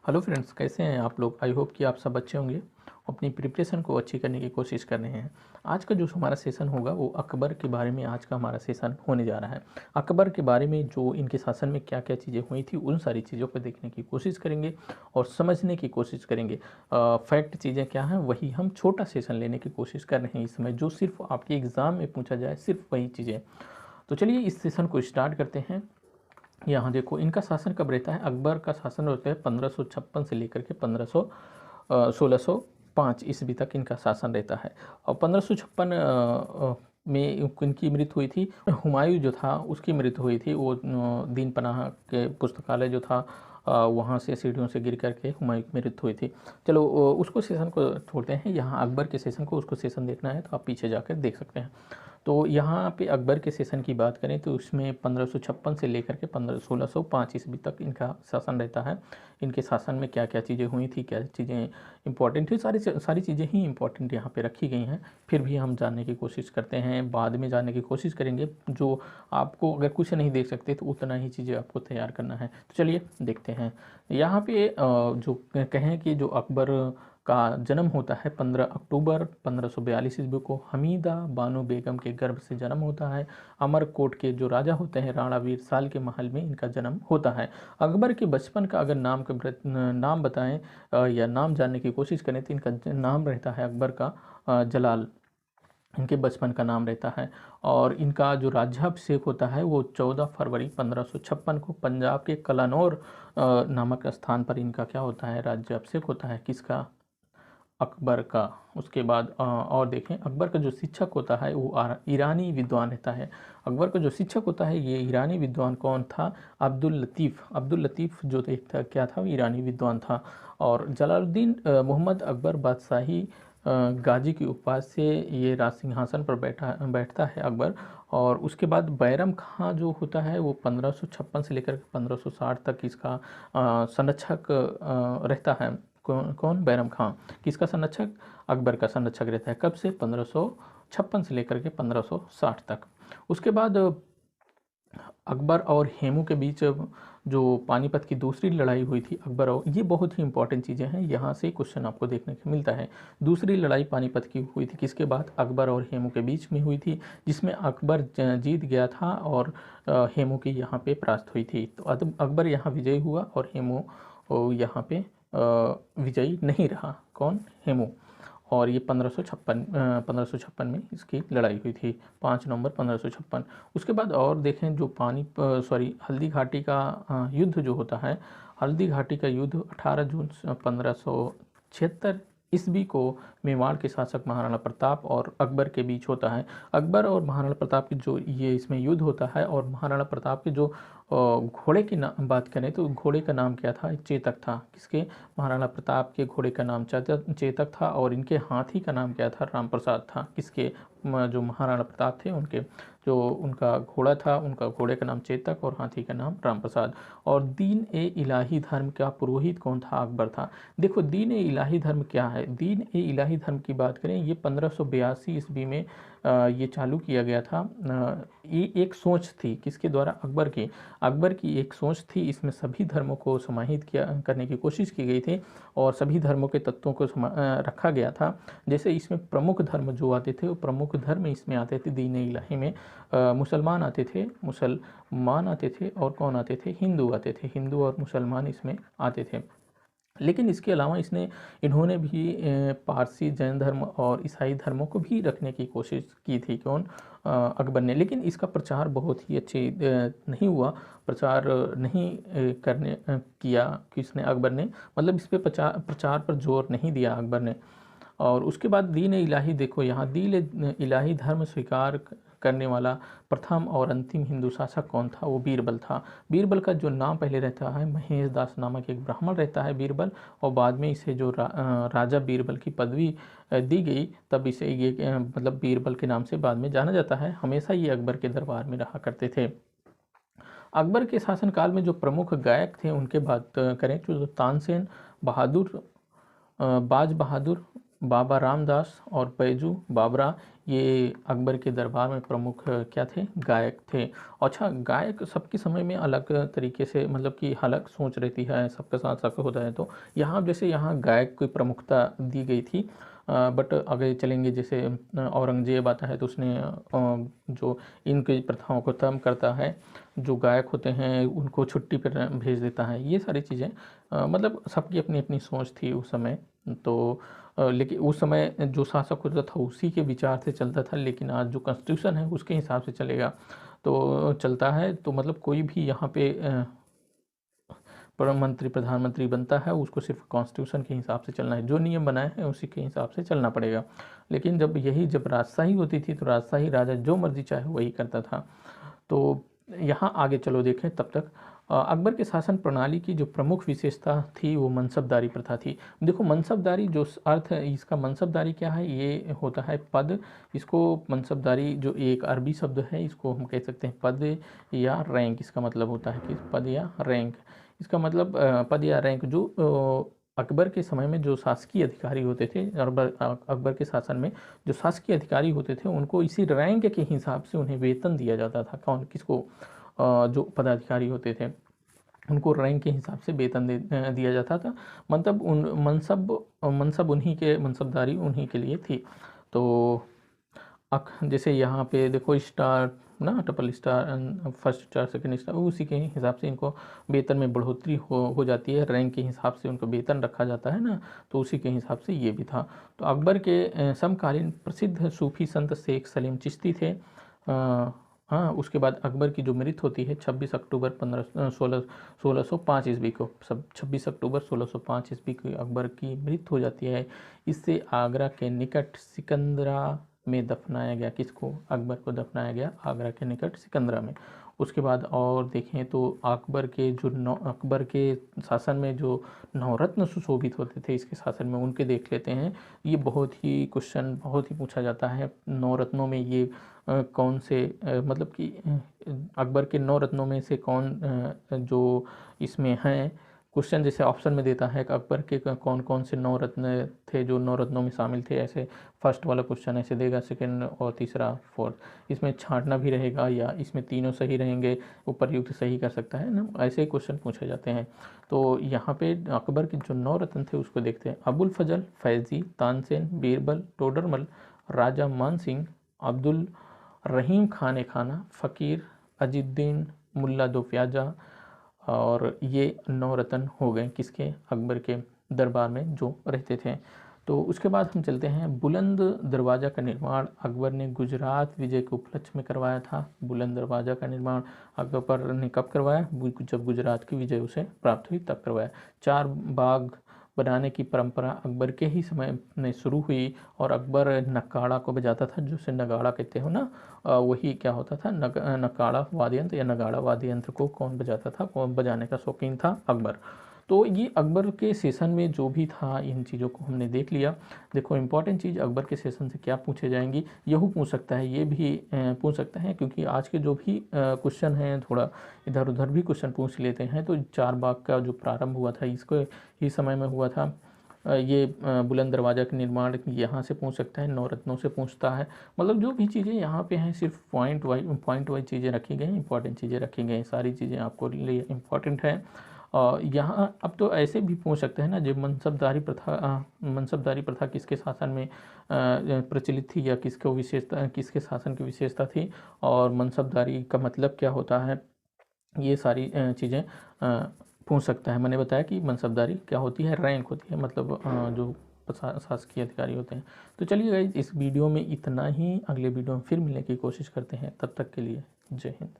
Hello friends, कैसे हैं आप लोग। आई होप कि आप सब अच्छे होंगे, अपनी प्रिपरेशन को अच्छी करने की कोशिश कर रहे हैं। आज का जो हमारा सेशन होगा वो अकबर के बारे में आज का हमारा सेशन होने जा रहा है। अकबर के बारे में जो इनके शासन में क्या क्या चीज़ें हुई थी उन सारी चीज़ों को देखने की कोशिश करेंगे और समझने की कोशिश करेंगे। फैक्ट चीज़ें क्या हैं वही हम छोटा सेशन लेने की कोशिश कर रहे हैं इस समय, जो सिर्फ आपके एग्ज़ाम में पूछा जाए, सिर्फ वही चीज़ें। तो चलिए इस सेशन को स्टार्ट करते हैं। यहाँ देखो इनका शासन कब रहता है। अकबर का शासन रहता है 1556 से लेकर के 1605 ईस्वी तक इनका शासन रहता है। और 1556 में इनकी मृत्यु हुई थी। हुमायूं जो था उसकी मृत्यु हुई थी। वो दीन पनाह के पुस्तकालय जो था वहाँ से सीढ़ियों से गिर करके हुमायूं की मृत्यु हुई थी। चलो उसको सेशन को छोड़ते हैं, यहाँ अकबर के सेशन को, उसको सेशन देखना है तो आप पीछे जाकर देख सकते हैं। तो यहाँ पे अकबर के सेशन की बात करें तो उसमें 1556 से लेकर के 1605 ईस्वी तक इनका शासन रहता है। इनके शासन में क्या क्या चीज़ें हुई थी, क्या चीज़ें इंपॉर्टेंट थी, सारी चीज़ें ही इंपॉर्टेंट यहाँ पे रखी गई हैं। फिर भी हम जानने की कोशिश करते हैं, बाद में जानने की कोशिश करेंगे। जो आपको अगर कुछ नहीं देख सकते तो उतना ही चीज़ें आपको तैयार करना है। तो चलिए देखते हैं। यहाँ पे जो कहें कि जो अकबर का जन्म होता है 15 अक्टूबर 1542 ईस्वी को हमीदा बानो बेगम के गर्भ से जन्म होता है। अमरकोट के जो राजा होते हैं राणा वीर साल के महल में इनका जन्म होता है। अकबर के बचपन का अगर नाम बताएं या नाम जानने की कोशिश करें तो इनका नाम रहता है अकबर का जलाल, इनके बचपन का नाम रहता है। और इनका जो राज्याभिषेक होता है वो 14 फरवरी 1556 को पंजाब के कलानौर नामक स्थान पर इनका क्या होता है, राज्याभिषेक होता है। किसका? अकबर का। उसके बाद और देखें, अकबर का जो शिक्षक होता है वो ईरानी विद्वान रहता है। अकबर का जो शिक्षक होता है ये ईरानी विद्वान कौन था? अब्दुल लतीफ़। अब्दुल लतीफ़ जो था क्या था, ईरानी विद्वान था। और जलालुद्दीन मोहम्मद अकबर बादशाही गाजी की उपवास से ये राज सिंहासन पर बैठता है अकबर। और उसके बाद बैरम खां जो होता है वो 1556 से लेकर 1560 तक इसका संरक्षक रहता है। कौन? बैरम खां। किसका संरक्षक? अकबर का संरक्षक रहता है। कब से? 1556 से लेकर के 1560 तक। उसके बाद अकबर और हेमू के बीच जो पानीपत की दूसरी लड़ाई हुई थी अकबर और, ये बहुत ही इंपॉर्टेंट चीज़ें हैं, यहाँ से क्वेश्चन आपको देखने को मिलता है। दूसरी लड़ाई पानीपत की हुई थी किसके बाद? अकबर और हेमू के बीच में हुई थी, जिसमें अकबर जीत गया था और हेमू की यहाँ पे परास्त हुई थी। तो अकबर यहाँ विजयी हुआ और हेमू यहाँ पे विजयी नहीं रहा। कौन? हेमू। और ये 1556 में इसकी लड़ाई हुई थी, 5 नवंबर 1556। उसके बाद और देखें जो हल्दी घाटी का युद्ध जो होता है, हल्दी घाटी का युद्ध 18 जून 1576 ईस्वी को मेवाड़ के शासक महाराणा प्रताप और अकबर के बीच होता है। अकबर और महाराणा प्रताप की जो ये इसमें युद्ध होता है, और महाराणा प्रताप के जो घोड़े की बात करें तो घोड़े का नाम क्या था? चेतक था। किसके? महाराणा प्रताप के घोड़े का नाम चेतक था। और इनके हाथी का नाम क्या था? राम प्रसाद था। किसके? जो महाराणा प्रताप थे उनके जो उनका घोड़ा था, उनका घोड़े का नाम चेतक और हाथी का नाम राम प्रसाद। और दीन ए इलाही धर्म का पुरोहित कौन था? अकबर था। देखो दीन ए इलाही धर्म क्या है? दीन ए इलाही धर्म की बात करें, ये 1582 ईस्वी में ये चालू किया गया था। ये एक सोच थी किसके द्वारा? अकबर की एक सोच थी। इसमें सभी धर्मों को समाहित करने की कोशिश की गई थी और सभी धर्मों के तत्वों को रखा गया था। जैसे इसमें प्रमुख धर्म जो आते थे, वो प्रमुख धर्म इसमें आते थे दीन ए इलाही में। मुसलमान आते थे और कौन आते थे? हिंदू आते थे। हिंदू और मुसलमान इसमें आते थे। लेकिन इसके अलावा इन्होंने भी पारसी, जैन धर्म और ईसाई धर्मों को भी रखने की कोशिश की थी। कौन? अकबर ने। लेकिन इसका प्रचार बहुत ही अच्छे नहीं हुआ। प्रचार नहीं किया किसने? अकबर ने। मतलब इस पे प्रचार पर जोर नहीं दिया अकबर ने। और उसके बाद दीन इलाही, देखो यहाँ दीन इलाही धर्म स्वीकार करने वाला प्रथम और अंतिम हिंदू शासक कौन था? वो बीरबल था। बीरबल का जो नाम पहले रहता है, महेश दास नामक एक ब्राह्मण रहता है बीरबल, और बाद में इसे जो राजा बीरबल की पदवी दी गई, तब इसे ये मतलब बीरबल के नाम से बाद में जाना जाता है। हमेशा ये अकबर के दरबार में रहा करते थे। अकबर के शासनकाल में जो प्रमुख गायक थे उनके बात करें तो तानसेन बहादुर, बाज बहादुर, बाबा रामदास और बैजू बाबरा ये अकबर के दरबार में प्रमुख क्या थे, गायक थे। अच्छा, गायक सबके समय में अलग तरीके से मतलब कि अलग सोच रहती है, सबके साथ सबका होता है। तो यहाँ जैसे यहाँ गायक को प्रमुखता दी गई थी, बट आगे चलेंगे जैसे औरंगजेब आता है तो उसने जो इनकी प्रथाओं को खत्म करता है, जो गायक होते हैं उनको छुट्टी पर भेज देता है। ये सारी चीज़ें मतलब सबकी अपनी अपनी सोच थी उस समय। तो लेकिन उस समय जो शासक होता था उसी के विचार से चलता था, लेकिन आज जो कॉन्स्टिट्यूशन है उसके हिसाब से चलेगा तो चलता है। तो मतलब कोई भी यहाँ पे मंत्री प्रधानमंत्री बनता है उसको सिर्फ कॉन्स्टिट्यूशन के हिसाब से चलना है, जो नियम बनाए हैं उसी के हिसाब से चलना पड़ेगा। लेकिन जब राजशाही होती थी तो राजशाही राजा जो मर्जी चाहे वही करता था। तो यहाँ आगे चलो देखें तब तक अकबर के शासन प्रणाली की जो प्रमुख विशेषता थी वो मनसबदारी प्रथा थी। देखो मनसबदारी जो अर्थ है इसका, मनसबदारी क्या है, ये होता है पद। इसको मनसबदारी जो एक अरबी शब्द है इसको हम कह सकते हैं पद या रैंक। इसका मतलब होता है कि पद या रैंक, इसका मतलब पद या रैंक जो अकबर के समय में जो शासकीय अधिकारी होते थे, अकबर के शासन में जो शासकीय अधिकारी होते थे उनको इसी रैंक के हिसाब से उन्हें वेतन दिया जाता था। कौन किसको, जो पदाधिकारी होते थे उनको रैंक के हिसाब से वेतन दिया जाता था। मतलब मनसब उन्हीं के, मनसबदारी उन्हीं के लिए थी। तो जैसे यहाँ पे देखो स्टार ना, triple star, first star, second star, उसी के हिसाब से इनको वेतन में बढ़ोतरी हो जाती है, रैंक के हिसाब से उनको वेतन रखा जाता है ना, तो उसी के हिसाब से ये भी था। तो अकबर के समकालीन प्रसिद्ध सूफी संत शेख सलीम चिश्ती थे। हाँ, उसके बाद अकबर की जो मृत्यु होती है 26 अक्टूबर 1605 ईस्वी को, 26 अक्टूबर 1605 ईस्वी को अकबर की मृत्यु हो जाती है। इससे आगरा के निकट सिकंदरा में दफनाया गया। किसको, अकबर को दफनाया गया आगरा के निकट सिकंदरा में। उसके बाद और देखें तो अकबर के शासन में जो नवरत्न सुशोभित होते थे इसके शासन में, उनके देख लेते हैं। ये बहुत ही क्वेश्चन बहुत ही पूछा जाता है, नवरत्नों में ये कौन से मतलब कि अकबर के 9 रत्नों में से कौन जो इसमें हैं। क्वेश्चन जैसे ऑप्शन में देता है कि अकबर के कौन कौन से 9 रत्न थे जो 9 रत्नों में शामिल थे, ऐसे फर्स्ट वाला क्वेश्चन ऐसे देगा, सेकंड और तीसरा फोर्थ। इसमें छांटना भी रहेगा या इसमें तीनों सही रहेंगे, उपरयुक्त सही कर सकता है ना, ऐसे ही क्वेश्चन पूछे जाते हैं। तो यहाँ पे अकबर के जो 9 रत्न थे उसको देखते हैं। अबुल फजल, फैजी, तानसेन, बीरबल, टोडरमल, राजा मान सिंह, अब्दुल रहीम खान खाना, फ़कीर, अजीउद्दीन, मुल्ला दो प्याजा। और ये 9 रत्न हो गए किसके, अकबर के दरबार में जो रहते थे। तो उसके बाद हम चलते हैं, बुलंद दरवाज़ा का निर्माण अकबर ने गुजरात विजय के उपलक्ष्य में करवाया था। बुलंद दरवाज़ा का निर्माण अकबर ने कब करवाया, जब गुजरात की विजय उसे प्राप्त हुई तब करवाया। 4 बाग बनाने की परंपरा अकबर के ही समय में शुरू हुई और अकबर नगाड़ा को बजाता था, जिसे नगाड़ा कहते हो ना, वही क्या होता था, नगाड़ा वाद्य यंत्र या नगाड़ा वाद्य यंत्र को कौन बजाता था, कौन बजाने का शौकीन था, अकबर। तो ये अकबर के सेशन में जो भी था इन चीज़ों को हमने देख लिया। देखो इंपॉर्टेंट चीज़ अकबर के सेशन से क्या पूछे जाएंगी, यही पूछ सकता है, ये भी पूछ सकते हैं, क्योंकि आज के जो भी क्वेश्चन हैं थोड़ा इधर उधर भी क्वेश्चन पूछ लेते हैं। तो 4 बाग का जो प्रारंभ हुआ था इसको ही समय में हुआ था। ये बुलंद दरवाज़ा के निर्माण यहाँ से पूछ सकता है, 9 रत्नों से पूछता है। मतलब जो भी चीज़ें यहाँ पे हैं सिर्फ पॉइंट वाइज चीज़ें रखी गई हैं, इंपॉर्टेंट चीज़ें रखी गई हैं, सारी चीज़ें आपको लिए इंपॉर्टेंट है। यहाँ अब तो ऐसे भी पूछ सकते हैं ना, जब मनसबदारी प्रथा किसके शासन में प्रचलित थी या किसके शासन की विशेषता थी, और मनसबदारी का मतलब क्या होता है, ये सारी चीज़ें पूछ सकता है। मैंने बताया कि मनसबदारी क्या होती है, रैंक होती है, मतलब जो शासकीय अधिकारी होते हैं। तो चलिए गाइस, इस वीडियो में इतना ही, अगले वीडियो में फिर मिलने की कोशिश करते हैं, तब तक के लिए जय हिंद।